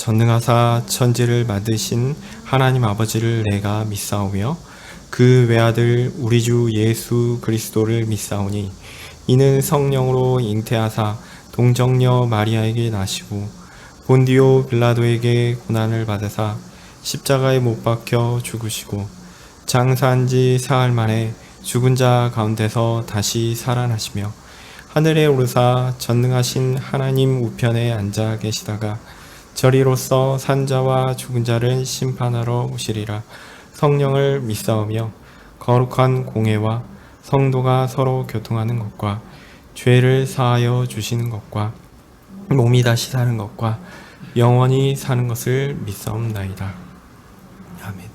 전능하사 천지를 만드신 하나님 아버지를 내가 믿사오며 그 외아들 우리 주 예수 그리스도를 믿사오니 이는 성령으로 잉태하사 동정녀 마리아에게 나시고 본디오 빌라도에게 고난을 받으사 십자가에 못 박혀 죽으시고 장사한 지 사흘 만에 죽은 자 가운데서 다시 살아나시며 하늘에 오르사 전능하신 하나님 우편에 앉아 계시다가 저리로서 산자와 죽은 자를 심판하러 오시리라. 성령을 믿사오며 거룩한 공회와 성도가 서로 교통하는 것과 죄를 사하여 주시는 것과 몸이 다시 사는 것과 영원히 사는 것을 믿사옵나이다. 아멘.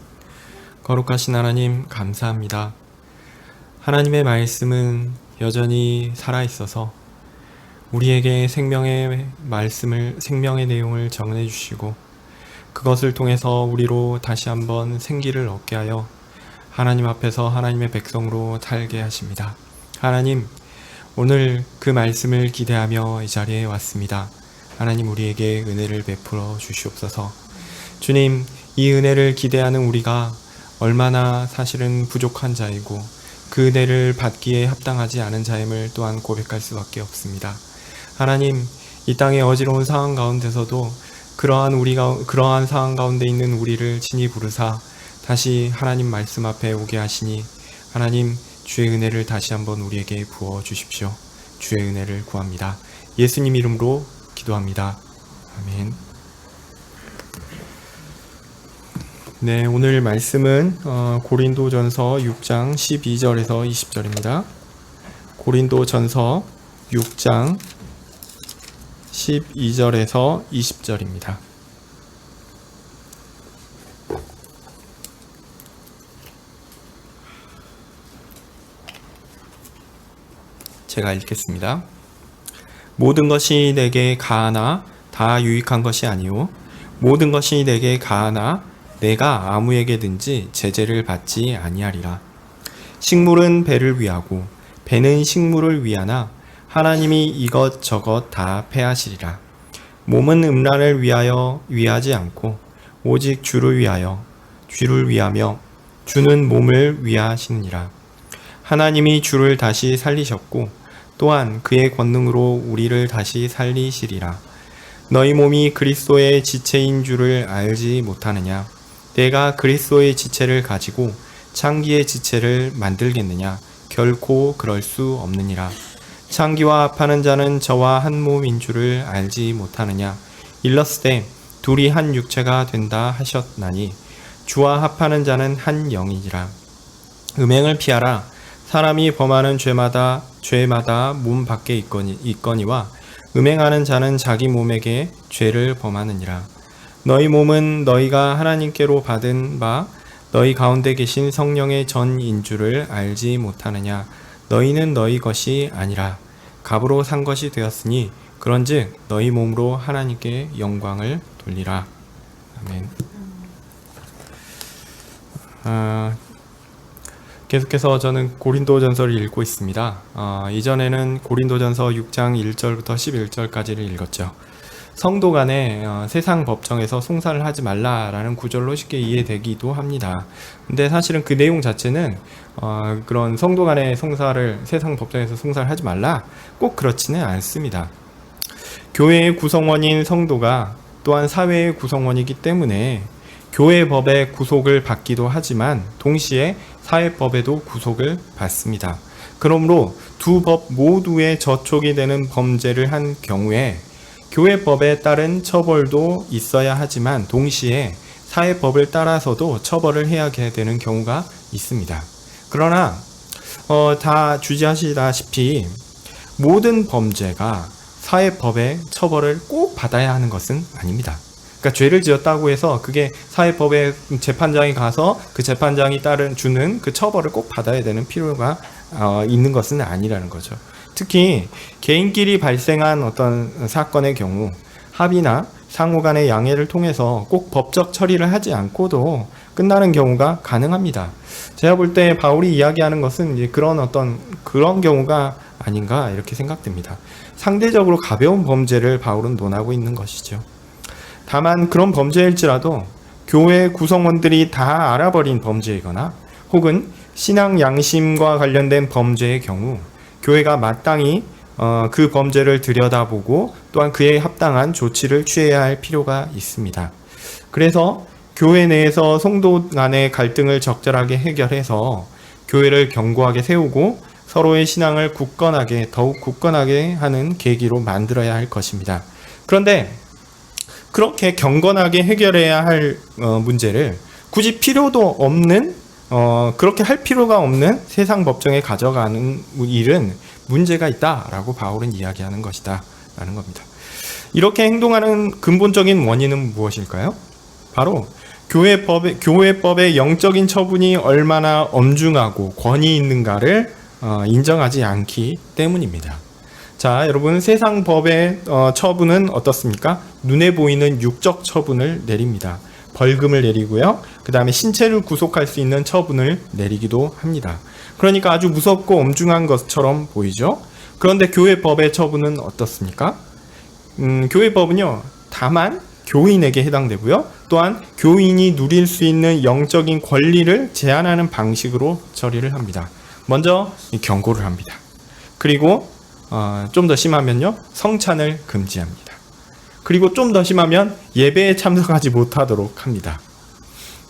거룩하신 하나님 감사합니다. 하나님의 말씀은 여전히 살아있어서 우리에게 생명의 말씀을, 생명의 내용을 정해 주시고 그것을 통해서 우리로 다시 한번 생기를 얻게 하여 하나님 앞에서 하나님의 백성으로 살게 하십니다. 하나님, 오늘 그 말씀을 기대하며 이 자리에 왔습니다. 하나님, 우리에게 은혜를 베풀어 주시옵소서. 주님, 이 은혜를 기대하는 우리가 얼마나 사실은 부족한 자이고 그 은혜를 받기에 합당하지 않은 자임을 또한 고백할 수밖에 없습니다. 하나님, 이 땅의 어지러운 상황 가운데서도 그러한 상황 가운데 있는 우리를 친히 부르사 다시 하나님 말씀 앞에 오게 하시니 하나님, 주의 은혜를 다시 한번 우리에게 부어 주십시오. 주의 은혜를 구합니다. 예수님 이름으로 기도합니다. 아멘. 네, 오늘 말씀은 고린도전서 6장 12절에서 20절입니다. 고린도전서 6장 12절에서 20절입니다. 제가 읽겠습니다. 모든 것이 내게 가하나 다 유익한 것이 아니요 모든 것이 내게 가하나 내가 아무에게든지 제재를 받지 아니하리라. 식물은 배를 위하고 배는 식물을 위하나 하나님이 이것저것 다 패하시리라. 몸은 음란을 위하지 않고 오직 주를 위하며 주는 몸을 위하시느니라. 하나님이 주를 다시 살리셨고 또한 그의 권능으로 우리를 다시 살리시리라. 너희 몸이 그리스도의 지체인 줄을 알지 못하느냐? 내가 그리스도의 지체를 가지고 창기의 지체를 만들겠느냐? 결코 그럴 수 없느니라. 창기와 합하는 자는 저와 한 몸인 줄을 알지 못하느냐? 일렀으되 둘이 한 육체가 된다 하셨나니 주와 합하는 자는 한 영이니라. 음행을 피하라. 사람이 범하는 죄마다 몸 밖에 있거니와 음행하는 자는 자기 몸에게 죄를 범하느니라. 너희 몸은 너희가 하나님께로 받은 바 너희 가운데 계신 성령의 전인 줄을 알지 못하느냐? 너희는 너희 것이 아니라 값으로 산 것이 되었으니 그런즉 너희 몸으로 하나님께 영광을 돌리라. 아멘. 계속해서 저는 고린도전서를 읽고 있습니다. 이전에는 고린도전서 6장 1절부터 11절까지를 읽었죠. 성도 간에 세상 법정에서 송사를 하지 말라라는 구절로 쉽게 이해되기도 합니다. 근데 사실은 그 내용 자체는 그런 성도 간의 세상 법정에서 송사를 하지 말라, 꼭 그렇지는 않습니다. 교회의 구성원인 성도가 또한 사회의 구성원이기 때문에 교회 법의 구속을 받기도 하지만 동시에 사회법에도 구속을 받습니다. 그러므로 두 법 모두에 저촉이 되는 범죄를 한 경우에 교회법에 따른 처벌도 있어야 하지만 동시에 사회법을 따라서도 처벌을 해야 되는 경우가 있습니다. 그러나 다 주지하시다시피 모든 범죄가 사회법의 처벌을 꼭 받아야 하는 것은 아닙니다. 그러니까 죄를 지었다고 해서 그게 사회법의 재판장이 가서 그 재판장이 주는 그 처벌을 꼭 받아야 되는 필요가 있는 것은 아니라는 거죠. 특히 개인끼리 발생한 어떤 사건의 경우 합의나 상호 간의 양해를 통해서 꼭 법적 처리를 하지 않고도 끝나는 경우가 가능합니다. 제가 볼 때 바울이 이야기하는 것은 이제 그런 경우가 아닌가 이렇게 생각됩니다. 상대적으로 가벼운 범죄를 바울은 논하고 있는 것이죠. 다만 그런 범죄일지라도 교회 구성원들이 다 알아버린 범죄이거나 혹은 신앙 양심과 관련된 범죄의 경우 교회가 마땅히 그 범죄를 들여다보고 또한 그에 합당한 조치를 취해야 할 필요가 있습니다. 그래서 교회 내에서 성도 간의 갈등을 적절하게 해결해서 교회를 견고하게 세우고 서로의 신앙을 더욱 굳건하게 하는 계기로 만들어야 할 것입니다. 그런데 그렇게 경건하게 해결해야 할 문제를 굳이 필요도 없는 그렇게 할 필요가 없는 세상 법정에 가져가는 일은 문제가 있다라고 바울은 이야기하는 것이다 라는 겁니다. 이렇게 행동하는 근본적인 원인은 무엇일까요? 바로 교회법의 영적인 처분이 얼마나 엄중하고 권위 있는가를 인정하지 않기 때문입니다. 자, 여러분, 세상 법의 처분은 어떻습니까? 눈에 보이는 육적 처분을 내립니다. 벌금을 내리고요. 그 다음에 신체를 구속할 수 있는 처분을 내리기도 합니다. 그러니까 아주 무섭고 엄중한 것처럼 보이죠? 그런데 교회법의 처분은 어떻습니까? 교회법은요, 다만 교인에게 해당되고요. 또한 교인이 누릴 수 있는 영적인 권리를 제한하는 방식으로 처리를 합니다. 먼저 경고를 합니다. 그리고 좀 더 심하면요, 성찬을 금지합니다. 그리고 좀 더 심하면 예배에 참석하지 못하도록 합니다.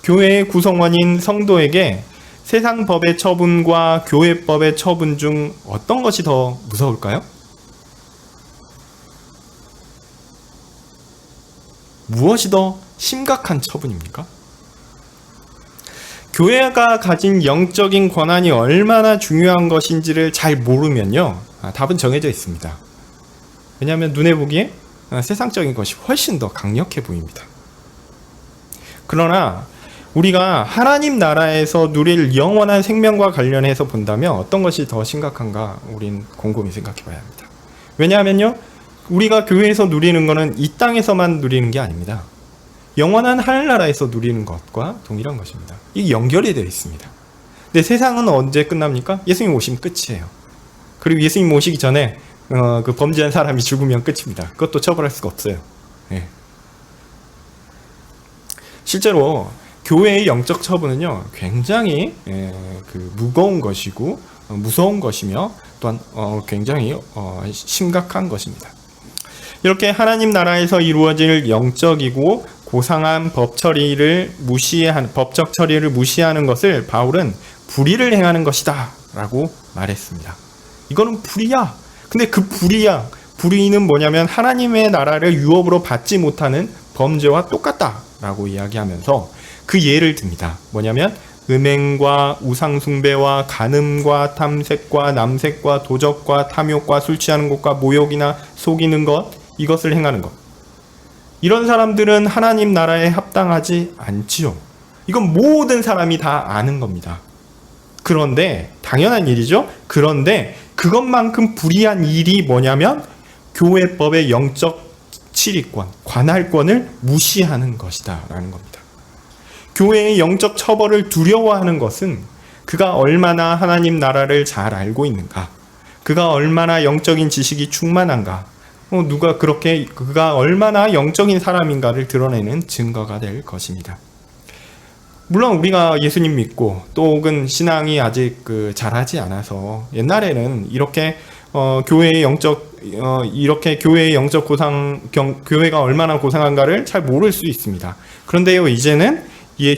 교회의 구성원인 성도에게 세상 법의 처분과 교회법의 처분 중 어떤 것이 더 무서울까요? 무엇이 더 심각한 처분입니까? 교회가 가진 영적인 권한이 얼마나 중요한 것인지를 잘 모르면요, 답은 정해져 있습니다. 왜냐하면 눈에 보기에 세상적인 것이 훨씬 더 강력해 보입니다. 그러나 우리가 하나님 나라에서 누릴 영원한 생명과 관련해서 본다면 어떤 것이 더 심각한가 우린 곰곰이 생각해 봐야 합니다. 왜냐하면요, 우리가 교회에서 누리는 것은 이 땅에서만 누리는 게 아닙니다. 영원한 하늘나라에서 누리는 것과 동일한 것입니다. 이게 연결이 되어 있습니다. 근데 세상은 언제 끝납니까? 예수님 오시면 끝이에요. 그리고 예수님 오시기 전에 그 범죄한 사람이 죽으면 끝입니다. 그것도 처벌할 수가 없어요. 네. 실제로 교회의 영적 처분은요, 굉장히 무거운 것이고 무서운 것이며 또한 굉장히 심각한 것입니다. 이렇게 하나님 나라에서 이루어질 영적이고 고상한 법적 처리를 무시하는 것을 바울은 불의를 행하는 것이다 라고 말했습니다. 이거는 불의야. 근데 그 불의는 뭐냐면 하나님의 나라를 유업으로 받지 못하는 범죄와 똑같다 라고 이야기하면서 그 예를 듭니다. 뭐냐면 음행과 우상숭배와 간음과 탐색과 남색과 도적과 탐욕과 술 취하는 것과 모욕이나 속이는 것, 이것을 행하는 것. 이런 사람들은 하나님 나라에 합당하지 않지요. 이건 모든 사람이 다 아는 겁니다. 그런데 당연한 일이죠. 그런데 그것만큼 불의한 일이 뭐냐면 교회법의 영적 치리권, 관할권을 무시하는 것이다 라는 겁니다. 교회의 영적 처벌을 두려워하는 것은 그가 얼마나 하나님 나라를 잘 알고 있는가, 그가 얼마나 영적인 지식이 충만한가, 그가 얼마나 영적인 사람인가를 드러내는 증거가 될 것입니다. 물론 우리가 예수님 믿고 또 혹은 신앙이 아직 잘하지 않아서 옛날에는 이렇게 교회의 영적 교회가 얼마나 고상한가를 잘 모를 수 있습니다. 그런데요, 이제는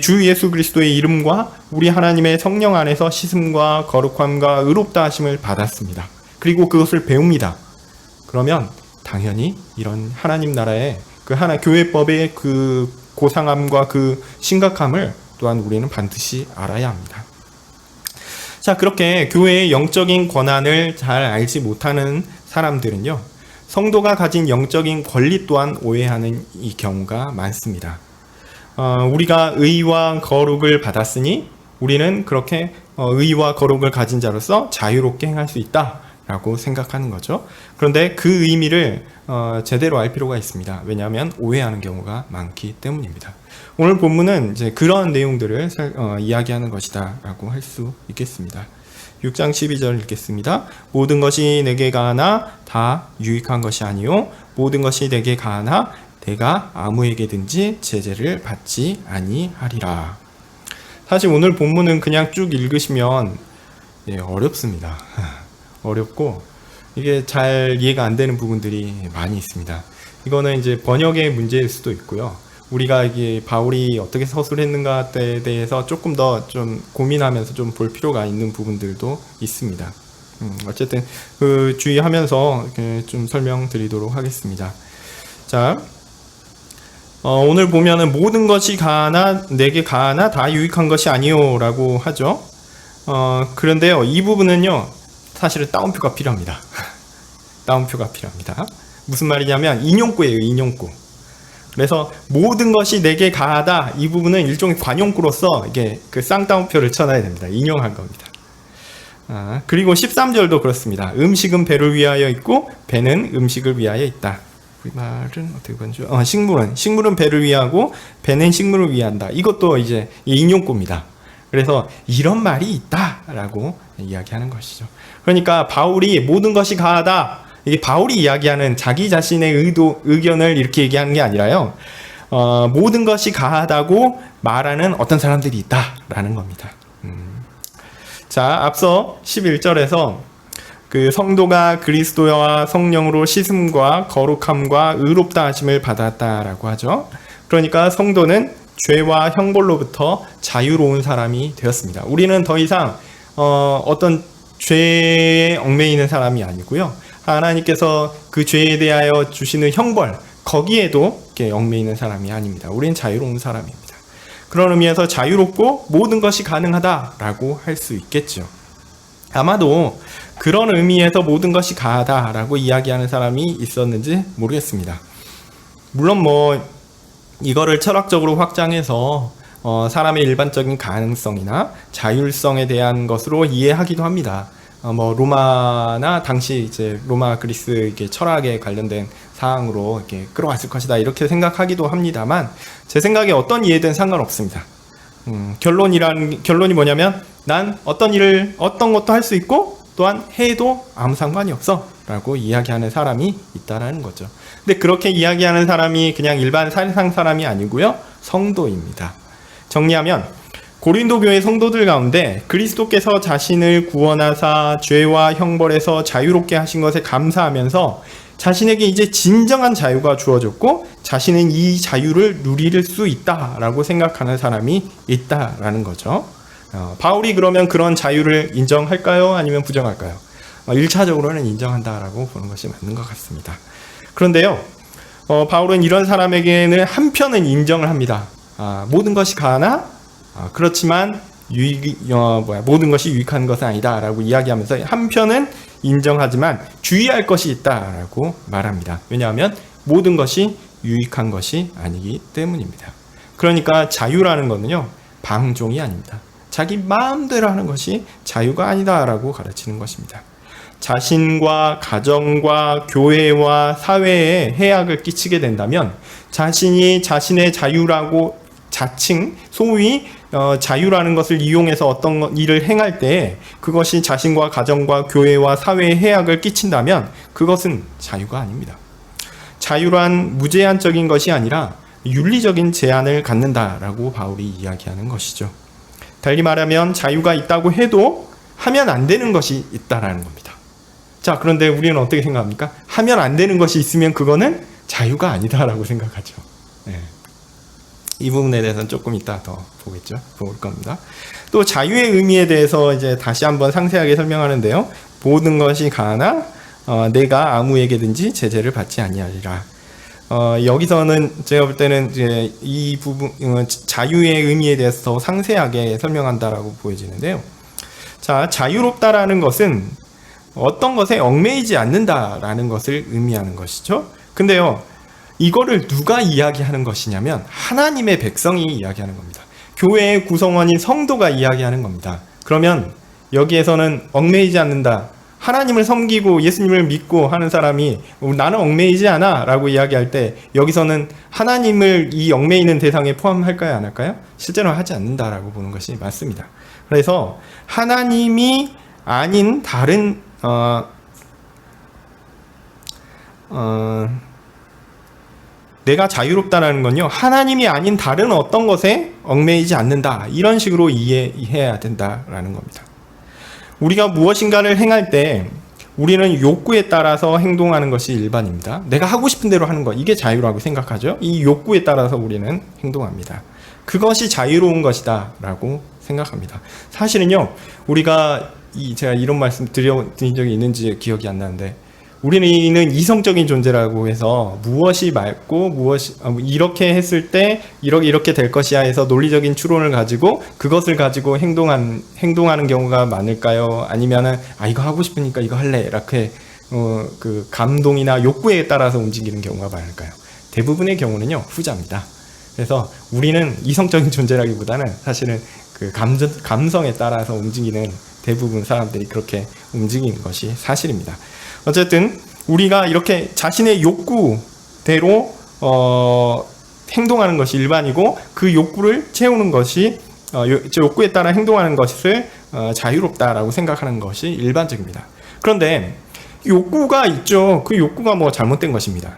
주 예수 그리스도의 이름과 우리 하나님의 성령 안에서 씻음과 거룩함과 의롭다 하심을 받았습니다. 그리고 그것을 배웁니다. 그러면 당연히 이런 하나님 나라의 교회법의 그 고상함과 그 심각함을 또한 우리는 반드시 알아야 합니다. 자, 그렇게 교회의 영적인 권한을 잘 알지 못하는 사람들은요, 성도가 가진 영적인 권리 또한 오해하는 이 경우가 많습니다. 우리가 의와 거룩을 받았으니 우리는 그렇게 의와 거룩을 가진 자로서 자유롭게 행할 수 있다라고 생각하는 거죠. 그런데 그 의미를 제대로 알 필요가 있습니다. 왜냐하면 오해하는 경우가 많기 때문입니다. 오늘 본문은 이제 그런 내용들을 이야기하는 것이다라고 할 수 있겠습니다. 6장 12절 읽겠습니다. 모든 것이 내게 가하나 다 유익한 것이 아니요 모든 것이 내게 가하나 내가 아무에게든지 제재를 받지 아니하리라. 사실 오늘 본문은 그냥 쭉 읽으시면 어렵습니다. 어렵고 이게 잘 이해가 안 되는 부분들이 많이 있습니다. 이거는 이제 번역의 문제일 수도 있고요. 우리가 이게 바울이 어떻게 서술했는가에 대해서 조금 더 좀 고민하면서 좀 볼 필요가 있는 부분들도 있습니다. 어쨌든 그 주의하면서 좀 설명드리도록 하겠습니다. 자, 오늘 보면은 모든 것이 가하나 내게 가하나 다 유익한 것이 아니요라고 하죠. 그런데요, 이 부분은요 사실은 따옴표가 필요합니다. 따옴표가 필요합니다. 무슨 말이냐면 인용구예요, 인용구. 그래서 모든 것이 내게 가하다, 이 부분은 일종의 관용구로서 이게 그 쌍따옴표를 쳐놔야 됩니다. 인용한 겁니다. 그리고 13절도 그렇습니다. 음식은 배를 위하여 있고 배는 음식을 위하여 있다. 말은 어떻게 보죠? 식물은 배를 위하고 배는 식물을 위한다. 이것도 이제 인용구입니다. 그래서 이런 말이 있다라고 이야기하는 것이죠. 그러니까 바울이 모든 것이 가하다, 이게 바울이 이야기하는 자기 자신의 의견을 이렇게 얘기하는 게 아니라요, 모든 것이 가하다고 말하는 어떤 사람들이 있다라는 겁니다. 자, 앞서 11절에서 그 성도가 그리스도와 성령으로 씻음과 거룩함과 의롭다 하심을 받았다라고 하죠. 그러니까 성도는 죄와 형벌로부터 자유로운 사람이 되었습니다. 우리는 더 이상 어떤 죄에 얽매이는 사람이 아니고요, 하나님께서 그 죄에 대하여 주시는 형벌, 거기에도 얽매이는 사람이 아닙니다. 우리는 자유로운 사람입니다. 그런 의미에서 자유롭고 모든 것이 가능하다라고 할 수 있겠죠. 아마도 그런 의미에서 모든 것이 가하다라고 이야기하는 사람이 있었는지 모르겠습니다. 물론 이거를 철학적으로 확장해서 사람의 일반적인 가능성이나 자율성에 대한 것으로 이해하기도 합니다. 로마나 당시 이제 로마 그리스 이게 철학에 관련된 사항으로 이렇게 끌어왔을 것이다, 이렇게 생각하기도 합니다만, 제 생각에 어떤 이해든 상관없습니다. 결론이 뭐냐면, 난 어떤 것도 할 수 있고 또한 해도 아무 상관이 없어 라고 이야기하는 사람이 있다라는 거죠. 근데 그렇게 이야기하는 사람이 그냥 일반 세상 사람이 아니고요, 성도입니다. 정리하면 고린도 교회 성도들 가운데 그리스도께서 자신을 구원하사 죄와 형벌에서 자유롭게 하신 것에 감사하면서 자신에게 이제 진정한 자유가 주어졌고 자신은 이 자유를 누릴 수 있다라고 생각하는 사람이 있다라는 거죠. 바울이 그러면 그런 자유를 인정할까요? 아니면 부정할까요? 1차적으로는 인정한다라고 보는 것이 맞는 것 같습니다. 그런데요, 바울은 이런 사람에게는 한편은 인정을 합니다. 모든 것이 가하나 그렇지만 모든 것이 유익한 것은 아니다라고 이야기하면서 한편은 인정하지만 주의할 것이 있다라고 말합니다. 왜냐하면 모든 것이 유익한 것이 아니기 때문입니다. 그러니까 자유라는 것은요, 방종이 아닙니다. 자기 마음대로 하는 것이 자유가 아니다라고 가르치는 것입니다. 자신과 가정과 교회와 사회에 해악을 끼치게 된다면 자신이 자신의 자유라고 자칭 소위 자유라는 것을 이용해서 어떤 일을 행할 때 그것이 자신과 가정과 교회와 사회에 해악을 끼친다면 그것은 자유가 아닙니다. 자유란 무제한적인 것이 아니라 윤리적인 제한을 갖는다라고 바울이 이야기하는 것이죠. 달리 말하면 자유가 있다고 해도 하면 안 되는 것이 있다라는 겁니다. 자, 그런데 우리는 어떻게 생각합니까? 하면 안 되는 것이 있으면 그거는 자유가 아니다라고 생각하죠. 네. 이 부분에 대해서는 조금 이따 더 볼 겁니다. 또 자유의 의미에 대해서 이제 다시 한번 상세하게 설명하는데요. 모든 것이 가하나 내가 아무에게든지 제재를 받지 아니하리라. 여기서는 제가 볼 때는 이제 이 부분 자유의 의미에 대해서 더 상세하게 설명한다라고 보여지는데요. 자, 자유롭다라는 것은 어떤 것에 얽매이지 않는다라는 것을 의미하는 것이죠. 근데요, 이거를 누가 이야기하는 것이냐면 하나님의 백성이 이야기하는 겁니다. 교회의 구성원인 성도가 이야기하는 겁니다. 그러면 여기에서는 얽매이지 않는다, 하나님을 섬기고 예수님을 믿고 하는 사람이 나는 얽매이지 않아 라고 이야기할 때 여기서는 하나님을 이 얽매이는 대상에 포함할까요, 안 할까요? 실제로는 하지 않는다라고 보는 것이 맞습니다. 그래서 하나님이 아닌 다른 내가 자유롭다라는 건요, 하나님이 아닌 다른 어떤 것에 얽매이지 않는다, 이런 식으로 이해해야 된다라는 겁니다. 우리가 무엇인가를 행할 때 우리는 욕구에 따라서 행동하는 것이 일반입니다. 내가 하고 싶은 대로 하는 것, 이게 자유라고 생각하죠. 이 욕구에 따라서 우리는 행동합니다. 그것이 자유로운 것이다 라고 생각합니다. 사실은요, 우리가 제가 이런 말씀 드린 적이 있는지 기억이 안 나는데, 우리는 이성적인 존재라고 해서 무엇이 맞고 무엇이 이렇게 했을 때 이렇게 될 것이야 해서 논리적인 추론을 가지고 그것을 가지고 행동하는 경우가 많을까요? 아니면은 이거 하고 싶으니까 이거 할래, 이렇게 그 감동이나 욕구에 따라서 움직이는 경우가 많을까요? 대부분의 경우는요, 후자입니다. 그래서 우리는 이성적인 존재라기보다는 사실은 그 감성에 따라서 움직이는, 대부분 사람들이 그렇게 움직이는 것이 사실입니다. 어쨌든 우리가 이렇게 자신의 욕구대로 행동하는 것이 일반이고, 그 욕구를 채우는 것이 욕구에 따라 행동하는 것을 자유롭다라고 생각하는 것이 일반적입니다. 그런데 욕구가 있죠. 그 욕구가 뭐 잘못된 것입니다.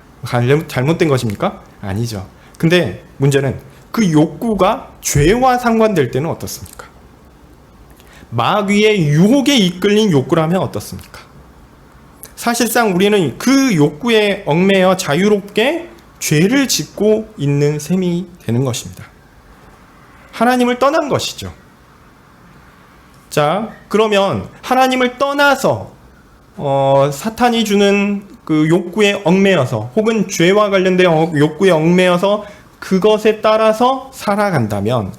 잘못된 것입니까? 아니죠. 근데 문제는 그 욕구가 죄와 상관될 때는 어떻습니까? 마귀의 유혹에 이끌린 욕구라면 어떻습니까? 사실상 우리는 그 욕구에 얽매여 자유롭게 죄를 짓고 있는 셈이 되는 것입니다. 하나님을 떠난 것이죠. 자, 그러면 하나님을 떠나서 사탄이 주는 그 욕구에 얽매여서, 혹은 죄와 관련된 욕구에 얽매여서 그것에 따라서 살아간다면,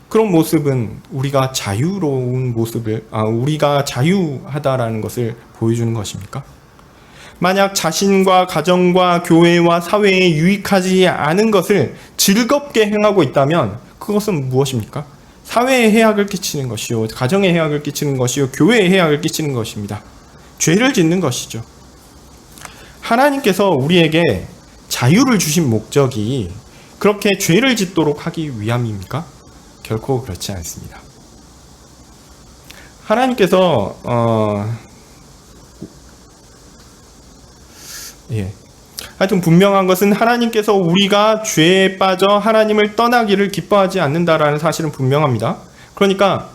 그런 모습은 우리가 자유로운 모습을, 우리가 자유하다라는 것을 보여주는 것입니까? 만약 자신과 가정과 교회와 사회에 유익하지 않은 것을 즐겁게 행하고 있다면 그것은 무엇입니까? 사회에 해악을 끼치는 것이요, 가정에 해악을 끼치는 것이요, 교회에 해악을 끼치는 것입니다. 죄를 짓는 것이죠. 하나님께서 우리에게 자유를 주신 목적이 그렇게 죄를 짓도록 하기 위함입니까? 결코 그렇지 않습니다. 하나님께서 하여튼 분명한 것은 하나님께서 우리가 죄에 빠져 하나님을 떠나기를 기뻐하지 않는다라는 사실은 분명합니다. 그러니까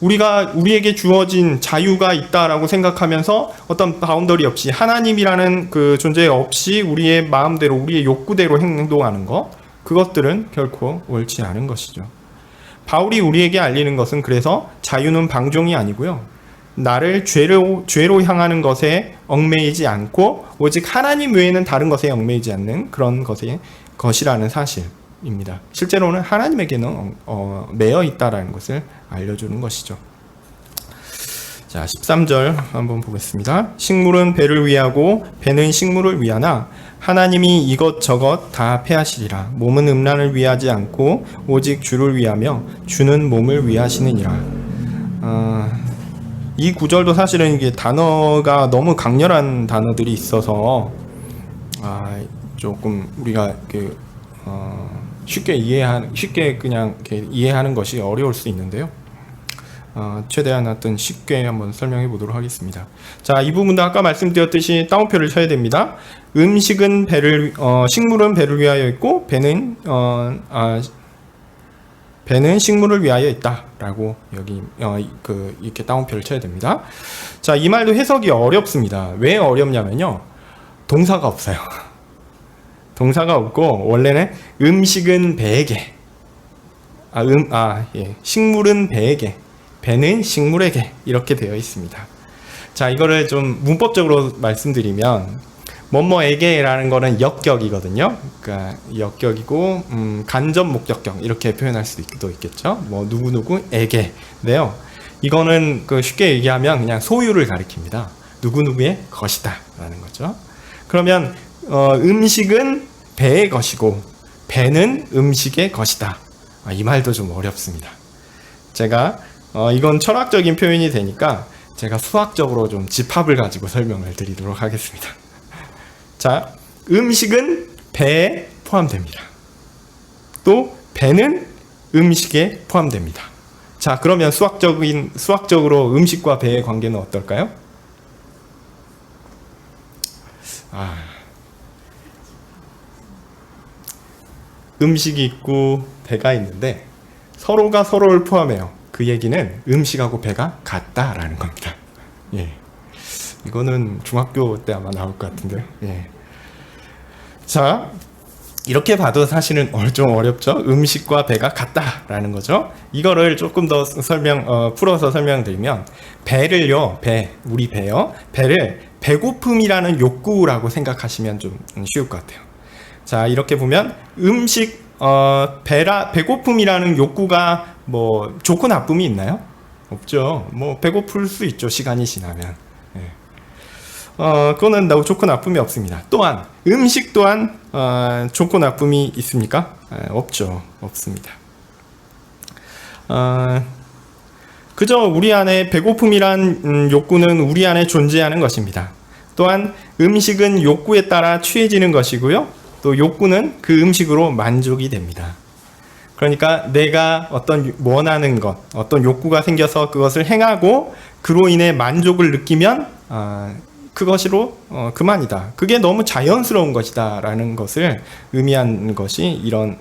우리에게 주어진 자유가 있다라고 생각하면서 어떤 바운더리 없이, 하나님이라는 그 존재 없이 우리의 마음대로, 우리의 욕구대로 행동하는 것, 그것들은 결코 옳지 않은 것이죠. 바울이 우리에게 알리는 것은 그래서 자유는 방종이 아니고요, 나를 죄로 향하는 것에 얽매이지 않고 오직 하나님 외에는 다른 것에 얽매이지 않는 그런 것이라는 사실입니다. 실제로는 하나님에게는 매여 있다라는 것을 알려주는 것이죠. 자, 13절 한번 보겠습니다. 식물은 배를 위하고 배는 식물을 위하나 하나님이 이것저것 다 패하시리라. 몸은 음란을 위하지 않고 오직 주를 위하며 주는 몸을 위하시느니라. 이 구절도 사실은 이게 단어가 너무 강렬한 단어들이 있어서 조금 우리가 쉽게 그냥 이렇게 이해하는 것이 어려울 수 있는데요. 최대한 하여튼 쉽게 한번 설명해 보도록 하겠습니다. 자, 이 부분도 아까 말씀드렸듯이 따옴표를 쳐야 됩니다. 음식은 식물은 배를 위하여 있고 배는 식물을 위하여 있다라고 여기 이렇게 따옴표를 쳐야 됩니다. 자, 이 말도 해석이 어렵습니다. 왜 어렵냐면요, 동사가 없어요. 동사가 없고 원래는 음식은 배에게, 식물은 배에게, 배는 식물에게 이렇게 되어 있습니다. 자, 이거를 좀 문법적으로 말씀드리면 뭐뭐에게라는 거는 역격이거든요. 그러니까 역격이고 간접 목적격 이렇게 표현할 수도 있겠죠. 뭐 누구누구에게인데요. 이거는 쉽게 얘기하면 그냥 소유를 가리킵니다. 누구누구의 것이다 라는 거죠. 그러면 음식은 배의 것이고 배는 음식의 것이다. 이 말도 좀 어렵습니다. 제가 이건 철학적인 표현이 되니까 제가 수학적으로 좀 집합을 가지고 설명을 드리도록 하겠습니다. 자, 음식은 배에 포함됩니다. 또 배는 음식에 포함됩니다. 자, 그러면 수학적으로 음식과 배의 관계는 어떨까요? 음식이 있고 배가 있는데 서로가 서로를 포함해요. 그 얘기는 음식하고 배가 같다라는 겁니다. 예. 이거는 중학교 때 아마 나올 것 같은데. 예. 자, 이렇게 봐도 사실은 좀 어렵죠. 음식과 배가 같다라는 거죠. 이거를 조금 더 풀어서 설명드리면, 배를요, 우리 배요. 배를 배고픔이라는 욕구라고 생각하시면 좀 쉬울 것 같아요. 자, 이렇게 보면 배고픔이라는 욕구가 뭐 좋고 나쁨이 있나요? 없죠. 뭐 배고플 수 있죠. 시간이 지나면. 예. 그거는 좋고 나쁨이 없습니다. 또한 음식 또한 좋고 나쁨이 있습니까? 없죠. 없습니다. 그저 우리 안에 배고픔이란 욕구는 우리 안에 존재하는 것입니다. 또한 음식은 욕구에 따라 취해지는 것이고요. 또 욕구는 그 음식으로 만족이 됩니다. 그러니까 내가 어떤 원하는 것, 어떤 욕구가 생겨서 그것을 행하고 그로 인해 만족을 느끼면 그것으로 그만이다. 그게 너무 자연스러운 것이다 라는 것을 의미하는 것이 이런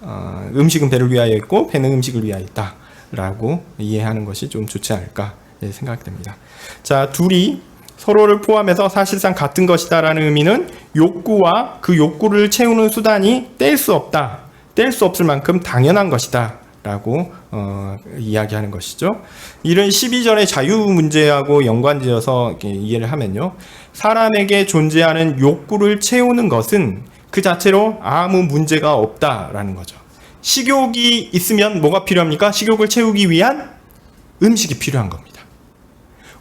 음식은 배를 위하여 있고 배는 음식을 위하여 있다 라고 이해하는 것이 좀 좋지 않을까 생각됩니다. 자, 둘이 서로를 포함해서 사실상 같은 것이다 라는 의미는 욕구와 그 욕구를 채우는 수단이 뗄 수 없다, 뗄 수 없을 만큼 당연한 것이다 라고 이야기하는 것이죠. 이런 12절의 자유 문제하고 연관지어서 이해를 하면요, 사람에게 존재하는 욕구를 채우는 것은 그 자체로 아무 문제가 없다라는 거죠. 식욕이 있으면 뭐가 필요합니까? 식욕을 채우기 위한 음식이 필요한 겁니다.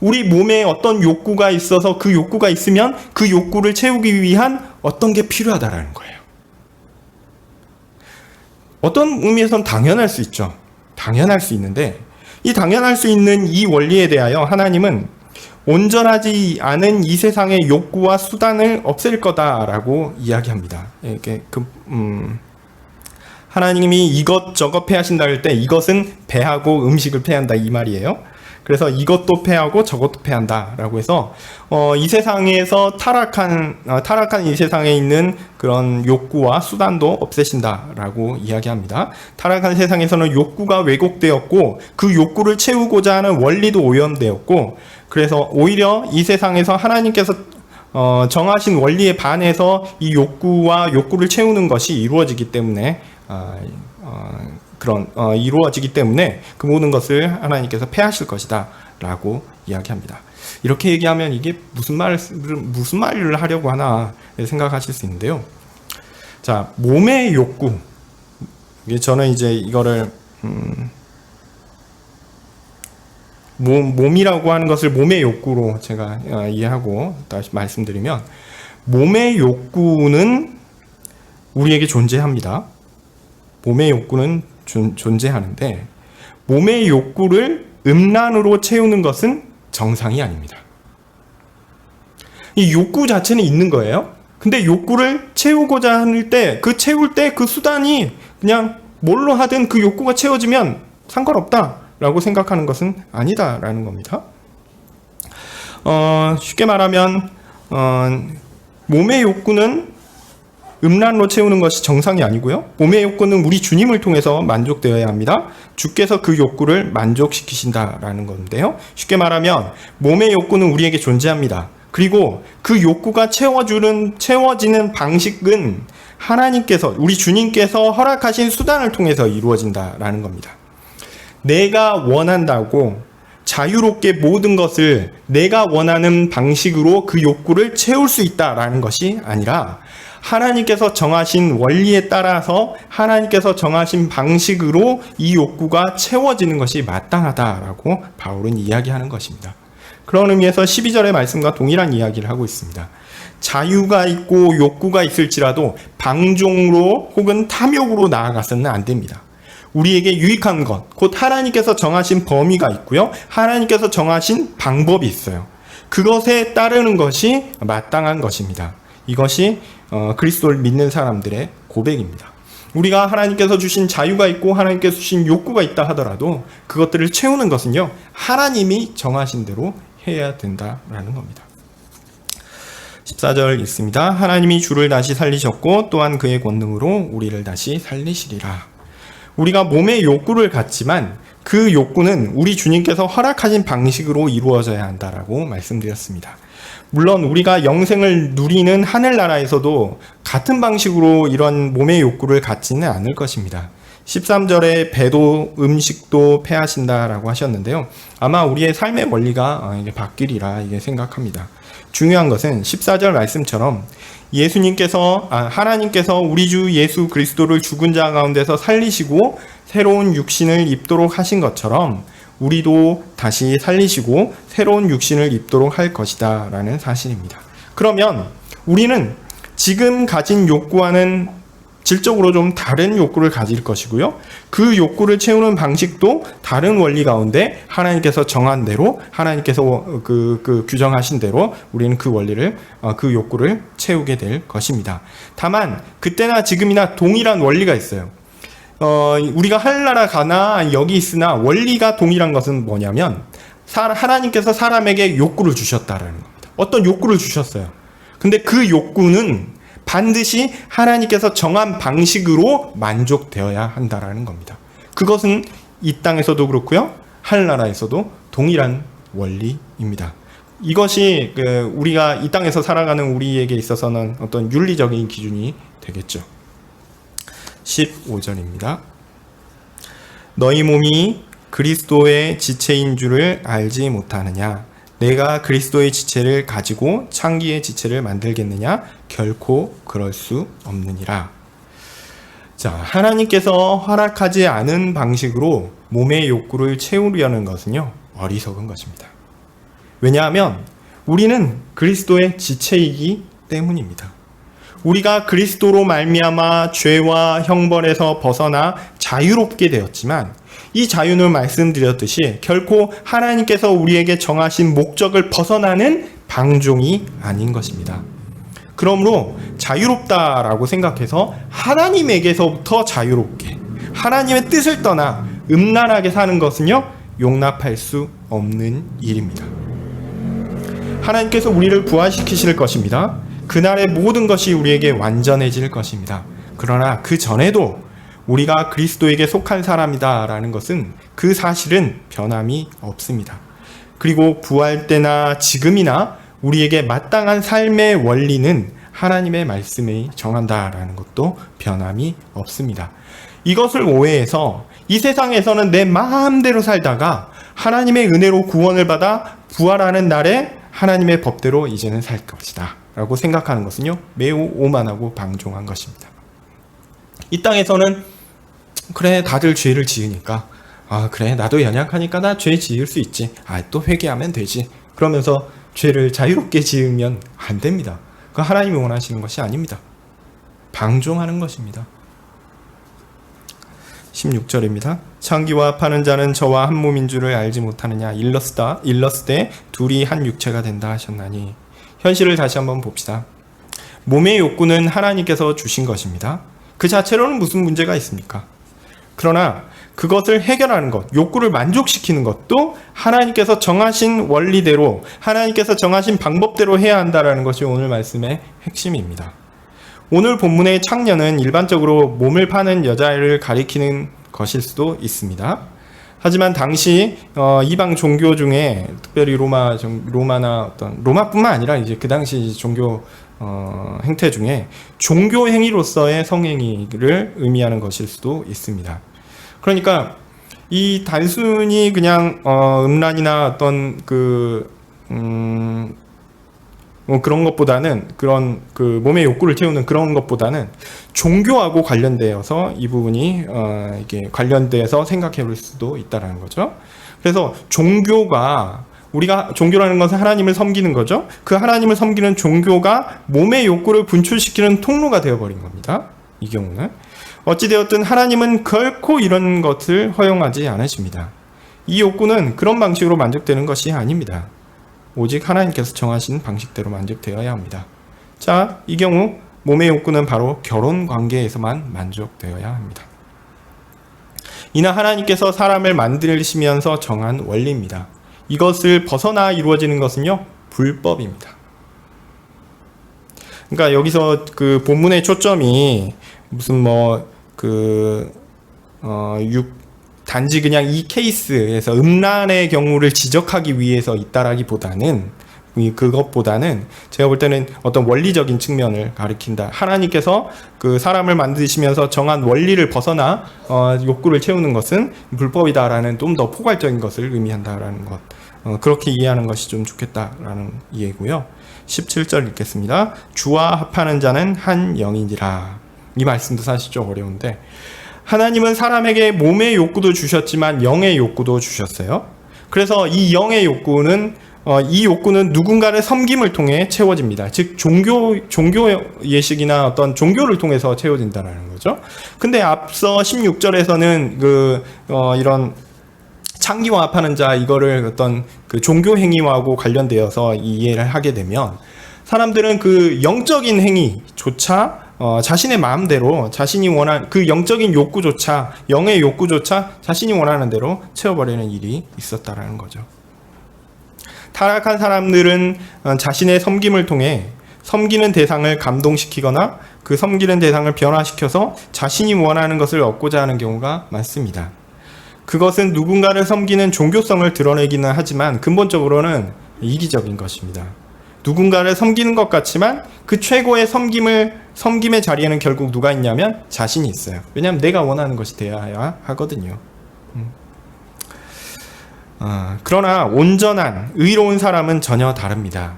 우리 몸에 어떤 욕구가 있어서 그 욕구가 있으면 그 욕구를 채우기 위한 어떤 게 필요하다라는 거예요. 어떤 의미에서는 당연할 수 있죠. 당연할 수 있는데, 이 당연할 수 있는 이 원리에 대하여 하나님은 온전하지 않은 이 세상의 욕구와 수단을 없앨 거다라고 이야기합니다. 이렇게 하나님이 이것저것 패하신다 할 때 이것은 배하고 음식을 패한다 이 말이에요. 그래서 이것도 패하고 저것도 패한다라고 해서 이 세상에서 타락한 이 세상에 있는 그런 욕구와 수단도 없애신다라고 이야기합니다. 타락한 세상에서는 욕구가 왜곡되었고 그 욕구를 채우고자 하는 원리도 오염되었고, 그래서 오히려 이 세상에서 하나님께서 정하신 원리에 반해서 이 욕구와 욕구를 채우는 것이 이루어지기 때문에 이루어지기 때문에 그 모든 것을 하나님께서 패하실 것이다 라고 이야기합니다. 이렇게 얘기하면 이게 무슨 말을 하려고 하나 생각하실 수 있는데요. 자, 몸의 욕구. 저는 이제 이거를 몸이라고 하는 것을 몸의 욕구로 제가 이해하고 다시 말씀드리면, 몸의 욕구는 우리에게 존재합니다. 몸의 욕구는 존재하는데 몸의 욕구를 음란으로 채우는 것은 정상이 아닙니다. 이 욕구 자체는 있는 거예요. 근데 욕구를 채우고자 할 때 채울 때 그 수단이 그냥 뭘로 하든 그 욕구가 채워지면 상관없다라고 생각하는 것은 아니다라는 겁니다. 쉽게 말하면 몸의 욕구는 음란으로 채우는 것이 정상이 아니고요. 몸의 욕구는 우리 주님을 통해서 만족되어야 합니다. 주께서 그 욕구를 만족시키신다라는 건데요. 쉽게 말하면 몸의 욕구는 우리에게 존재합니다. 그리고 그 욕구가 채워지는 방식은 하나님께서, 우리 주님께서 허락하신 수단을 통해서 이루어진다라는 겁니다. 내가 원한다고 자유롭게 모든 것을 내가 원하는 방식으로 그 욕구를 채울 수 있다라는 것이 아니라, 하나님께서 정하신 원리에 따라서 하나님께서 정하신 방식으로 이 욕구가 채워지는 것이 마땅하다라고 바울은 이야기하는 것입니다. 그런 의미에서 12절의 말씀과 동일한 이야기를 하고 있습니다. 자유가 있고 욕구가 있을지라도 방종으로 혹은 탐욕으로 나아가서는 안 됩니다. 우리에게 유익한 것, 곧 하나님께서 정하신 범위가 있고요. 하나님께서 정하신 방법이 있어요. 그것에 따르는 것이 마땅한 것입니다. 이것이 그리스도를 믿는 사람들의 고백입니다. 우리가 하나님께서 주신 자유가 있고 하나님께서 주신 욕구가 있다 하더라도 그것들을 채우는 것은요, 하나님이 정하신 대로 해야 된다라는 겁니다. 14절 읽습니다. 하나님이 주를 다시 살리셨고 또한 그의 권능으로 우리를 다시 살리시리라. 우리가 몸의 욕구를 갖지만 그 욕구는 우리 주님께서 허락하신 방식으로 이루어져야 한다라고 말씀드렸습니다. 물론 우리가 영생을 누리는 하늘나라에서도 같은 방식으로 이런 몸의 욕구를 갖지는 않을 것입니다. 13절에 배도 음식도 패하신다라고 하셨는데요. 아마 우리의 삶의 원리가 이게 바뀌리라 이게 생각합니다. 중요한 것은 14절 말씀처럼 하나님께서 우리 주 예수 그리스도를 죽은 자 가운데서 살리시고 새로운 육신을 입도록 하신 것처럼 우리도 다시 살리시고 새로운 육신을 입도록 할 것이다 라는 사실입니다. 그러면 우리는 지금 가진 욕구와는 질적으로 좀 다른 욕구를 가질 것이고요. 그 욕구를 채우는 방식도 다른 원리 가운데 하나님께서 정한 대로, 하나님께서 규정하신 대로 우리는 그 원리를, 그 욕구를 채우게 될 것입니다. 다만 그때나 지금이나 동일한 원리가 있어요. 우리가 하늘나라 가나 여기 있으나 원리가 동일한 것은 뭐냐면 하나님께서 사람에게 욕구를 주셨다라는 겁니다. 어떤 욕구를 주셨어요. 근데 그 욕구는 반드시 하나님께서 정한 방식으로 만족되어야 한다라는 겁니다. 그것은 이 땅에서도 그렇고요. 하늘나라에서도 동일한 원리입니다. 이것이 우리가 이 땅에서 살아가는 우리에게 있어서는 어떤 윤리적인 기준이 되겠죠. 15절입니다. 너희 몸이 그리스도의 지체인 줄을 알지 못하느냐? 내가 그리스도의 지체를 가지고 창기의 지체를 만들겠느냐? 결코 그럴 수 없느니라. 자, 하나님께서 허락하지 않은 방식으로 몸의 욕구를 채우려는 것은요, 어리석은 것입니다. 왜냐하면 우리는 그리스도의 지체이기 때문입니다. 우리가 그리스도로 말미암아 죄와 형벌에서 벗어나 자유롭게 되었지만 이 자유는 말씀드렸듯이 결코 하나님께서 우리에게 정하신 목적을 벗어나는 방종이 아닌 것입니다. 그러므로 자유롭다라고 생각해서 하나님에게서부터 자유롭게 하나님의 뜻을 떠나 음란하게 사는 것은요, 용납할 수 없는 일입니다. 하나님께서 우리를 부활시키실 것입니다. 그날의 모든 것이 우리에게 완전해질 것입니다. 그러나 그 전에도 우리가 그리스도에게 속한 사람이다라는 것은 그 사실은 변함이 없습니다. 그리고 부활 때나 지금이나 우리에게 마땅한 삶의 원리는 하나님의 말씀이 정한다라는 것도 변함이 없습니다. 이것을 오해해서 이 세상에서는 내 마음대로 살다가 하나님의 은혜로 구원을 받아 부활하는 날에 하나님의 법대로 이제는 살 것이다 라고 생각하는 것은요, 매우 오만하고 방종한 것입니다. 이 땅에서는 그래, 다들 죄를 지으니까, 그래, 나도 연약하니까 나 죄 지을 수 있지, 또 회개하면 되지, 그러면서 죄를 자유롭게 지으면 안 됩니다. 그거 하나님이 원하시는 것이 아닙니다. 방종하는 것입니다. 16절입니다. 창기와 파는 자는 저와 한 몸인 줄을 알지 못하느냐? 일렀으되 둘이 한 육체가 된다 하셨나니. 현실을 다시 한번 봅시다. 몸의 욕구는 하나님께서 주신 것입니다. 그 자체로는 무슨 문제가 있습니까? 그러나 그것을 해결하는 것, 욕구를 만족시키는 것도 하나님께서 정하신 원리대로, 하나님께서 정하신 방법대로 해야 한다는 것이 오늘 말씀의 핵심입니다. 오늘 본문의 창녀는 일반적으로 몸을 파는 여자를 가리키는 것일 수도 있습니다. 하지만 당시 이방 종교 중에 특별히 로마뿐만 아니라 이제 그 당시 종교 행태 중에 종교 행위로서의 성행위를 의미하는 것일 수도 있습니다. 그러니까 이 단순히 그냥 음란이나 어떤 그런 것보다는, 그런 몸의 욕구를 채우는 그런 것보다는 종교하고 관련되어서 이 부분이 이게 관련돼서 생각해 볼 수도 있다라는 거죠. 그래서 우리가 종교라는 것은 하나님을 섬기는 거죠. 그 하나님을 섬기는 종교가 몸의 욕구를 분출시키는 통로가 되어버린 겁니다. 이 경우는 어찌되었든 하나님은 결코 이런 것을 허용하지 않으십니다. 이 욕구는 그런 방식으로 만족되는 것이 아닙니다. 오직 하나님께서 정하신 방식대로 만족되어야 합니다. 자, 이 경우 몸의 욕구는 바로 결혼 관계에서만 만족되어야 합니다. 이는 하나님께서 사람을 만드시면서 정한 원리입니다. 이것을 벗어나 이루어지는 것은요, 불법입니다. 그러니까 여기서 그 본문의 초점이 무슨 단지 그냥 이 케이스에서 음란의 경우를 지적하기 위해서 있다라기보다는, 그것보다는 제가 볼 때는 어떤 원리적인 측면을 가리킨다. 하나님께서 그 사람을 만드시면서 정한 원리를 벗어나 욕구를 채우는 것은 불법이다라는 좀 더 포괄적인 것을 의미한다라는 것. 그렇게 이해하는 것이 좀 좋겠다라는 이해고요. 17절 읽겠습니다. 주와 합하는 자는 한 영이니라. 이 말씀도 사실 좀 어려운데, 하나님은 사람에게 몸의 욕구도 주셨지만 영의 욕구도 주셨어요. 그래서 이 영의 욕구는 이 욕구는 누군가를 섬김을 통해 채워집니다. 즉 종교 예식이나 어떤 종교를 통해서 채워진다는 거죠. 근데 앞서 16절에서는 이런 창기와 합하는 자, 이거를 어떤 그 종교 행위하고 관련되어서 이해를 하게 되면, 사람들은 그 영적인 행위조차 자신의 마음대로 자신이 원하는 그 영적인 욕구조차, 영의 욕구조차 자신이 원하는 대로 채워버리는 일이 있었다라는 거죠. 타락한 사람들은 자신의 섬김을 통해 섬기는 대상을 감동시키거나 그 섬기는 대상을 변화시켜서 자신이 원하는 것을 얻고자 하는 경우가 많습니다. 그것은 누군가를 섬기는 종교성을 드러내기는 하지만 근본적으로는 이기적인 것입니다. 누군가를 섬기는 것 같지만 그 최고의 섬김의 자리에는 결국 누가 있냐면 자신이 있어요. 왜냐하면 내가 원하는 것이 되어야 하거든요. 그러나 온전한 의로운 사람은 전혀 다릅니다.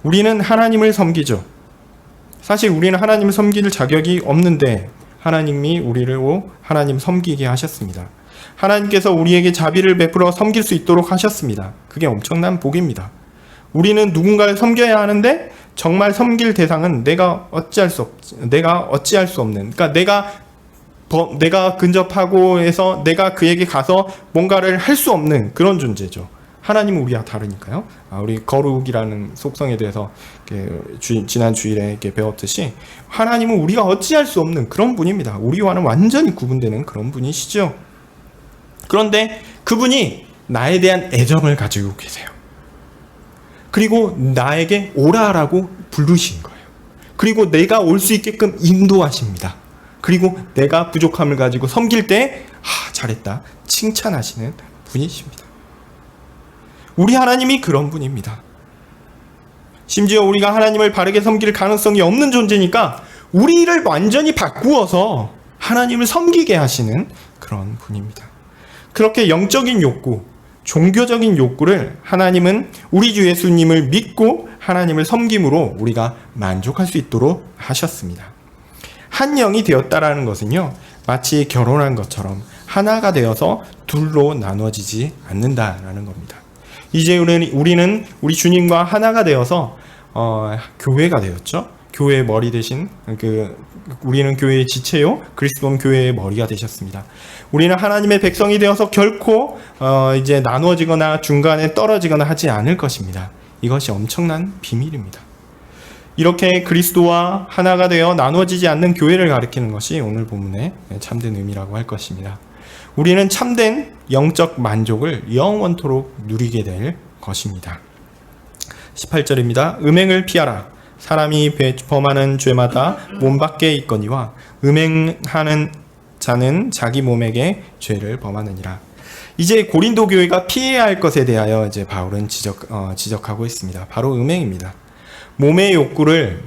우리는 하나님을 섬기죠. 사실 우리는 하나님을 섬길 자격이 없는데 하나님이 우리를 하나님 섬기게 하셨습니다. 하나님께서 우리에게 자비를 베풀어 섬길 수 있도록 하셨습니다. 그게 엄청난 복입니다. 우리는 누군가를 섬겨야 하는데 정말 섬길 대상은 내가 어찌할 수 없는, 그러니까 내가 근접하고 해서 내가 그에게 가서 뭔가를 할 수 없는 그런 존재죠. 하나님은 우리와 다르니까요. 우리 거룩이라는 속성에 대해서 지난 주일에 이렇게 배웠듯이 하나님은 우리가 어찌할 수 없는 그런 분입니다. 우리와는 완전히 구분되는 그런 분이시죠. 그런데 그분이 나에 대한 애정을 가지고 계세요. 그리고 나에게 오라라고 부르신 거예요. 그리고 내가 올 수 있게끔 인도하십니다. 그리고 내가 부족함을 가지고 섬길 때 잘했다 칭찬하시는 분이십니다. 우리 하나님이 그런 분입니다. 심지어 우리가 하나님을 바르게 섬길 가능성이 없는 존재니까 우리를 완전히 바꾸어서 하나님을 섬기게 하시는 그런 분입니다. 그렇게 영적인 욕구, 종교적인 욕구를 하나님은 우리 주 예수님을 믿고 하나님을 섬김으로 우리가 만족할 수 있도록 하셨습니다. 한 영이 되었다라는 것은요, 마치 결혼한 것처럼 하나가 되어서 둘로 나눠지지 않는다라는 겁니다. 이제 우리는 우리 주님과 하나가 되어서 교회가 되었죠. 교회의 머리 대신 우리는 교회의 지체요, 그리스도는 교회의 머리가 되셨습니다. 우리는 하나님의 백성이 되어서 결코 이제 나누어지거나 중간에 떨어지거나 하지 않을 것입니다. 이것이 엄청난 비밀입니다. 이렇게 그리스도와 하나가 되어 나누어지지 않는 교회를 가리키는 것이 오늘 본문의 참된 의미라고 할 것입니다. 우리는 참된 영적 만족을 영원토록 누리게 될 것입니다. 18절입니다. 음행을 피하라. 사람이 범하는 죄마다 몸 밖에 있거니와 음행하는 자는 자기 몸에게 죄를 범하느니라. 이제 고린도 교회가 피해야 할 것에 대하여 이제 바울은 지적하고 있습니다. 바로 음행입니다. 몸의 욕구를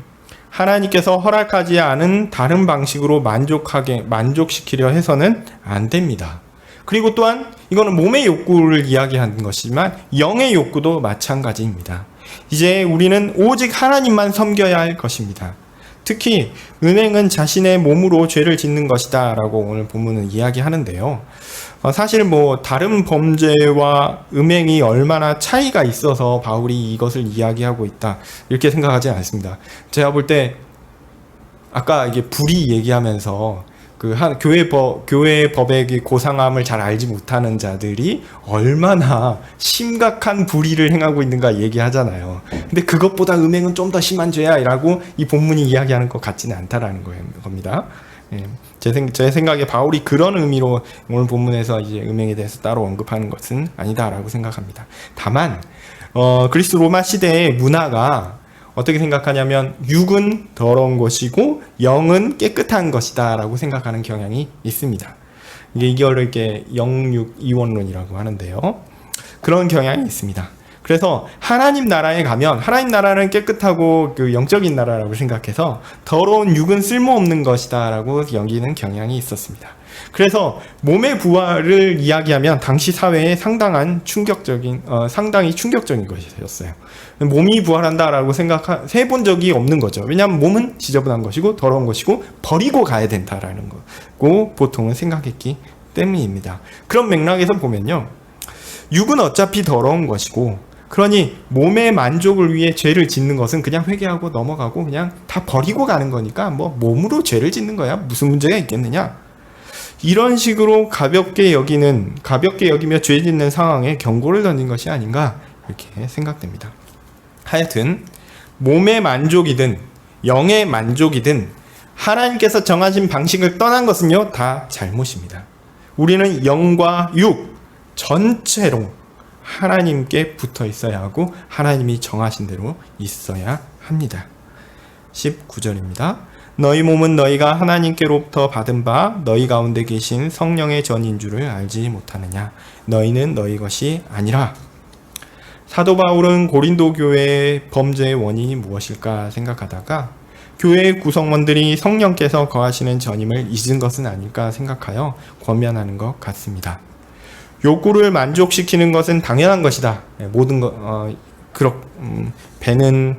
하나님께서 허락하지 않은 다른 방식으로 만족시키려 해서는 안 됩니다. 그리고 또한 이거는 몸의 욕구를 이야기하는 것이지만 영의 욕구도 마찬가지입니다. 이제 우리는 오직 하나님만 섬겨야 할 것입니다. 특히 음행은 자신의 몸으로 죄를 짓는 것이다 라고 오늘 본문은 이야기하는데요. 사실 다른 범죄와 음행이 얼마나 차이가 있어서 바울이 이것을 이야기하고 있다 이렇게 생각하지 않습니다. 제가 볼 때 아까 이게 불의 얘기하면서 교회 법의 고상함을 잘 알지 못하는 자들이 얼마나 심각한 불의를 행하고 있는가 얘기하잖아요. 근데 그것보다 음행은 좀 더 심한 죄야 라고 이 본문이 이야기하는 것 같지는 않다라는 겁니다. 제 생각에 바울이 그런 의미로 오늘 본문에서 이제 음행에 대해서 따로 언급하는 것은 아니다라고 생각합니다. 다만 그리스 로마 시대의 문화가 어떻게 생각하냐면 육은 더러운 것이고 영은 깨끗한 것이다 라고 생각하는 경향이 있습니다. 이걸 이렇게 영육 이원론이라고 하는데요. 그런 경향이 있습니다. 그래서 하나님 나라에 가면 하나님 나라는 깨끗하고 그 영적인 나라라고 생각해서 더러운 육은 쓸모없는 것이다 라고 여기는 경향이 있었습니다. 그래서 몸의 부활을 이야기하면 당시 사회에 상당히 충격적인 것이었어요. 몸이 부활한다라고 해본 적이 없는 거죠. 왜냐하면 몸은 지저분한 것이고 더러운 것이고 버리고 가야 된다라는 거고 보통은 생각했기 때문입니다. 그런 맥락에서 보면요, 육은 어차피 더러운 것이고, 그러니 몸의 만족을 위해 죄를 짓는 것은 그냥 회개하고 넘어가고 그냥 다 버리고 가는 거니까 뭐 몸으로 죄를 짓는 거야 무슨 문제가 있겠느냐, 이런 식으로 가볍게 여기며 죄 짓는 상황에 경고를 던진 것이 아닌가 이렇게 생각됩니다. 하여튼 몸의 만족이든 영의 만족이든 하나님께서 정하신 방식을 떠난 것은요 다 잘못입니다. 우리는 영과 육 전체로 하나님께 붙어 있어야 하고 하나님이 정하신 대로 있어야 합니다. 19절입니다. 너희 몸은 너희가 하나님께로부터 받은 바 너희 가운데 계신 성령의 전인 줄을 알지 못하느냐. 너희는 너희 것이 아니라. 사도 바울은 고린도 교회의 범죄의 원인이 무엇일까 생각하다가 교회의 구성원들이 성령께서 거하시는 전임을 잊은 것은 아닐까 생각하여 권면하는 것 같습니다. 욕구를 만족시키는 것은 당연한 것이다. 모든 배는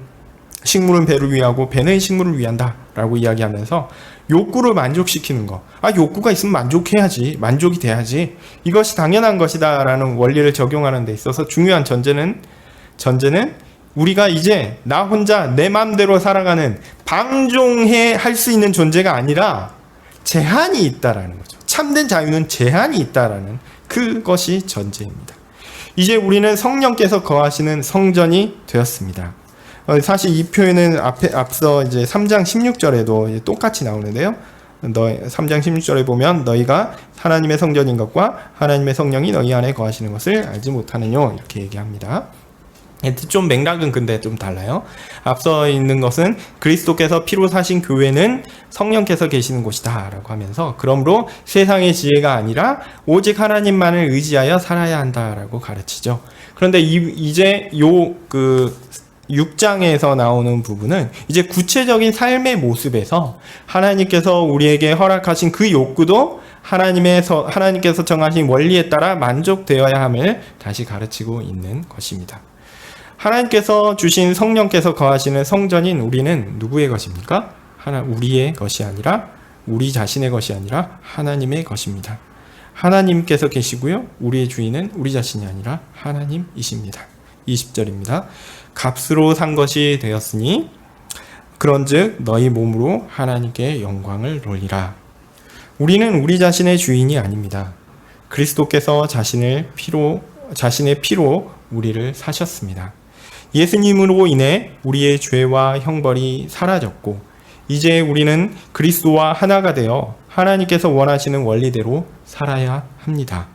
식물은 배를 위하고 배는 식물을 위한다 라고 이야기하면서 욕구를 만족시키는 것, 욕구가 있으면 만족해야지, 만족이 돼야지, 이것이 당연한 것이다 라는 원리를 적용하는 데 있어서 중요한 전제는 우리가 이제 나 혼자 내 마음대로 살아가는 방종해 할 수 있는 존재가 아니라 제한이 있다라는 거죠. 참된 자유는 제한이 있다라는 그것이 전제입니다. 이제 우리는 성령께서 거하시는 성전이 되었습니다. 사실 이 표현은 앞서 이제 3장 16절에도 똑같이 나오는데요. 3장 16절에 보면 너희가 하나님의 성전인 것과 하나님의 성령이 너희 안에 거하시는 것을 알지 못하느뇨 이렇게 얘기합니다. 좀 맥락은 근데 좀 달라요. 앞서 있는 것은 그리스도께서 피로 사신 교회는 성령께서 계시는 곳이다 라고 하면서, 그러므로 세상의 지혜가 아니라 오직 하나님만을 의지하여 살아야 한다라고 가르치죠. 그런데 이제 6장에서 나오는 부분은 이제 구체적인 삶의 모습에서 하나님께서 우리에게 허락하신 그 욕구도 하나님께서 정하신 원리에 따라 만족되어야 함을 다시 가르치고 있는 것입니다. 하나님께서 주신 성령께서 거하시는 성전인 우리는 누구의 것입니까? 우리의 것이 아니라, 우리 자신의 것이 아니라 하나님의 것입니다. 하나님께서 계시고요, 우리의 주인은 우리 자신이 아니라 하나님이십니다. 20절입니다. 값으로 산 것이 되었으니 그런즉 너희 몸으로 하나님께 영광을 돌리라. 우리는 우리 자신의 주인이 아닙니다. 그리스도께서 자신의 피로 우리를 사셨습니다. 예수님으로 인해 우리의 죄와 형벌이 사라졌고 이제 우리는 그리스도와 하나가 되어 하나님께서 원하시는 원리대로 살아야 합니다.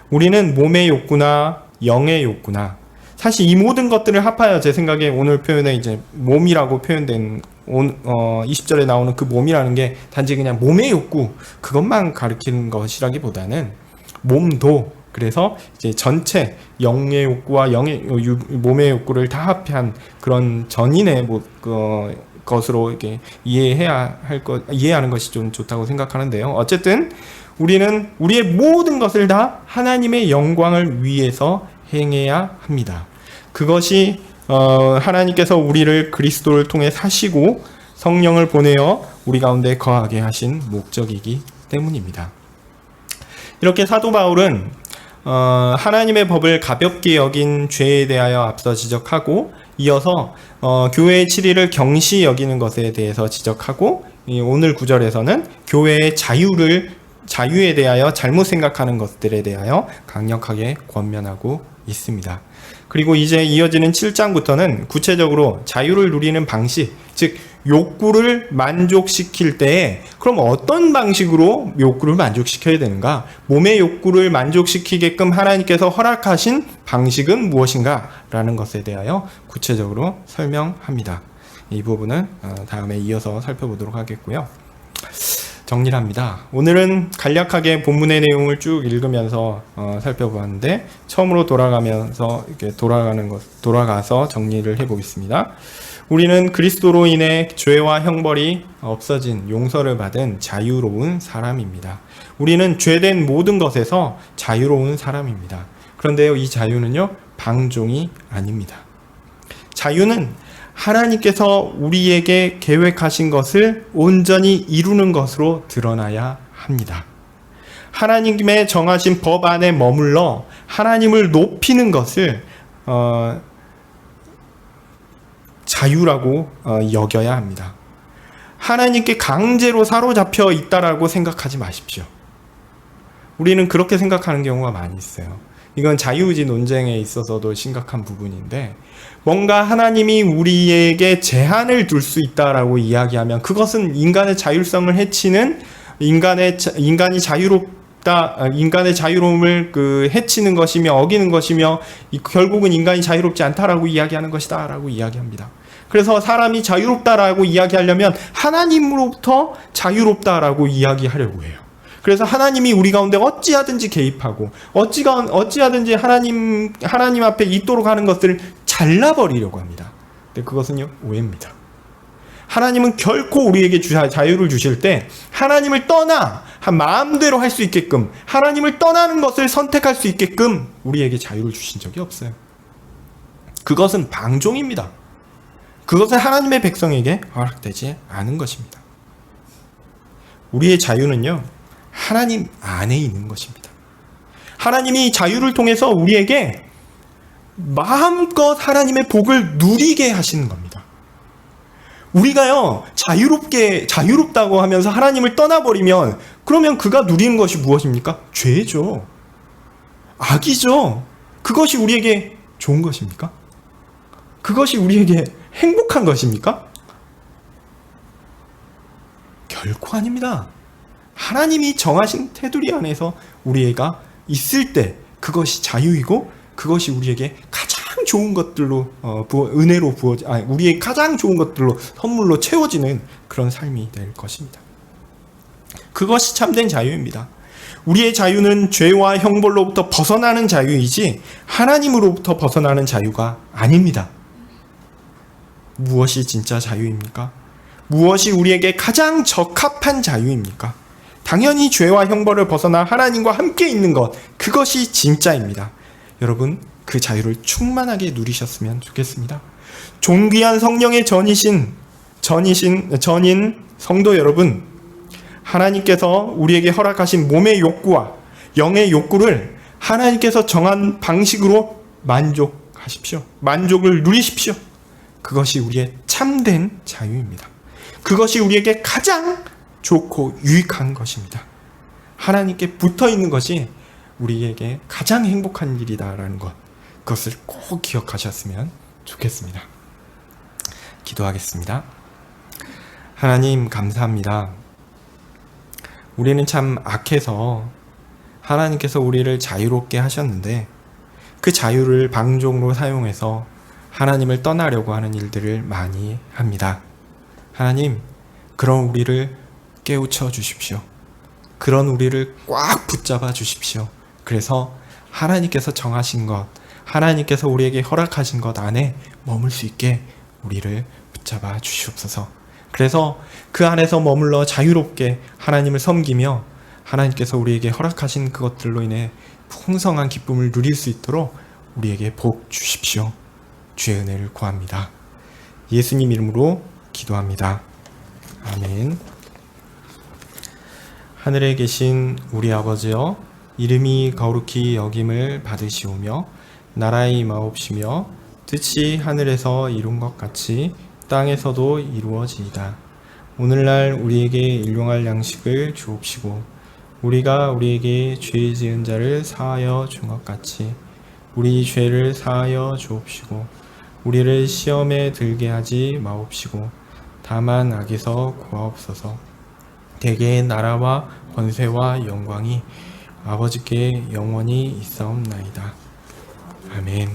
우리는 몸의 욕구나 영의 욕구나, 사실 이 모든 것들을 합하여 제 생각에 오늘 표현에 이제 몸이라고 표현된 20절에 나오는 그 몸이라는 게 단지 그냥 몸의 욕구 그것만 가리키는 것이라기보다는 몸도, 그래서 이제 전체 영의 욕구와 몸의 욕구를 다 합한 그런 전인의 것으로 이렇게 이해하는 것이 좀 좋다고 생각하는데요. 어쨌든 우리는 우리의 모든 것을 다 하나님의 영광을 위해서 행해야 합니다. 그것이 하나님께서 우리를 그리스도를 통해 사시고 성령을 보내어 우리 가운데 거하게 하신 목적이기 때문입니다. 이렇게 사도 바울은 하나님의 법을 가볍게 여긴 죄에 대하여 앞서 지적하고, 이어서 교회의 치리를 경시 여기는 것에 대해서 지적하고, 오늘 9절에서는 교회의 자유에 대하여 잘못 생각하는 것들에 대하여 강력하게 권면하고 있습니다. 그리고 이제 이어지는 7장부터는 구체적으로 자유를 누리는 방식, 즉 욕구를 만족시킬 때에 그럼 어떤 방식으로 욕구를 만족시켜야 되는가, 몸의 욕구를 만족시키게끔 하나님께서 허락하신 방식은 무엇인가 라는 것에 대하여 구체적으로 설명합니다. 이 부분은 다음에 이어서 살펴보도록 하겠고요. 정리를 합니다. 오늘은 간략하게 본문의 내용을 쭉 읽으면서 살펴보았는데, 처음으로 돌아가면서 이렇게 돌아가서 정리를 해보겠습니다. 우리는 그리스도로 인해 죄와 형벌이 없어진 용서를 받은 자유로운 사람입니다. 우리는 죄된 모든 것에서 자유로운 사람입니다. 그런데요, 이 자유는요, 방종이 아닙니다. 자유는 하나님께서 우리에게 계획하신 것을 온전히 이루는 것으로 드러나야 합니다. 하나님의 정하신 법 안에 머물러 하나님을 높이는 것을 자유라고 여겨야 합니다. 하나님께 강제로 사로잡혀 있다라고 생각하지 마십시오. 우리는 그렇게 생각하는 경우가 많이 있어요. 이건 자유의지 논쟁에 있어서도 심각한 부분인데, 뭔가 하나님이 우리에게 제한을 둘 수 있다라고 이야기하면 그것은 인간의 자율성을 해치는, 인간이 자유롭다, 인간의 자유로움을 해치는 것이며 어기는 것이며, 결국은 인간이 자유롭지 않다라고 이야기하는 것이다라고 이야기합니다. 그래서 사람이 자유롭다라고 이야기하려면 하나님으로부터 자유롭다라고 이야기하려고 해요. 그래서 하나님이 우리 가운데 어찌하든지 개입하고 어찌하든지 하나님 앞에 있도록 하는 것들을 잘라버리려고 합니다. 근데 그것은요, 오해입니다. 하나님은 결코 우리에게 자유를 주실 때 하나님을 떠나 마음대로 할 수 있게끔, 하나님을 떠나는 것을 선택할 수 있게끔 우리에게 자유를 주신 적이 없어요. 그것은 방종입니다. 그것은 하나님의 백성에게 허락되지 않은 것입니다. 우리의 자유는요, 하나님 안에 있는 것입니다. 하나님이 자유를 통해서 우리에게 마음껏 하나님의 복을 누리게 하시는 겁니다. 우리가요, 자유롭다고 하면서 하나님을 떠나버리면, 그러면 그가 누리는 것이 무엇입니까? 죄죠. 악이죠. 그것이 우리에게 좋은 것입니까? 그것이 우리에게 행복한 것입니까? 결코 아닙니다. 하나님이 정하신 테두리 안에서 우리가 있을 때 그것이 자유이고, 그것이 우리에게 가장 좋은 것들로 은혜로 우리의 가장 좋은 것들로 선물로 채워지는 그런 삶이 될 것입니다. 그것이 참된 자유입니다. 우리의 자유는 죄와 형벌로부터 벗어나는 자유이지 하나님으로부터 벗어나는 자유가 아닙니다. 무엇이 진짜 자유입니까? 무엇이 우리에게 가장 적합한 자유입니까? 당연히 죄와 형벌을 벗어나 하나님과 함께 있는 것, 그것이 진짜입니다. 여러분, 그 자유를 충만하게 누리셨으면 좋겠습니다. 존귀한 성령의 전인 성도 여러분, 하나님께서 우리에게 허락하신 몸의 욕구와 영의 욕구를 하나님께서 정한 방식으로 만족하십시오. 만족을 누리십시오. 그것이 우리의 참된 자유입니다. 그것이 우리에게 가장 좋고 유익한 것입니다. 하나님께 붙어 있는 것이 우리에게 가장 행복한 일이다라는 것, 그것을 꼭 기억하셨으면 좋겠습니다. 기도하겠습니다. 하나님, 감사합니다. 우리는 참 악해서 하나님께서 우리를 자유롭게 하셨는데, 그 자유를 방종으로 사용해서 하나님을 떠나려고 하는 일들을 많이 합니다. 하나님, 그런 우리를 깨우쳐 주십시오. 그런 우리를 꽉 붙잡아 주십시오. 그래서 하나님께서 정하신 것, 하나님께서 우리에게 허락하신 것 안에 머물 수 있게 우리를 붙잡아 주시옵소서. 그래서 그 안에서 머물러 자유롭게 하나님을 섬기며 하나님께서 우리에게 허락하신 그것들로 인해 풍성한 기쁨을 누릴 수 있도록 우리에게 복 주십시오. 주의 은혜를 구합니다. 예수님 이름으로 기도합니다. 아멘. 하늘에 계신 우리 아버지여, 이름이 거룩히 여김을 받으시오며 나라의 임하옵시며 뜻이 하늘에서 이룬 것 같이 땅에서도 이루어지이다. 오늘날 우리에게 일용할 양식을 주옵시고 우리가 우리에게 죄 지은 자를 사하여 준 것 같이 우리 죄를 사하여 주옵시고 우리를 시험에 들게 하지 마옵시고 다만 악에서 구하옵소서. 대개의 나라와 권세와 영광이 아버지께 영원히 있사옵나이다. 아멘.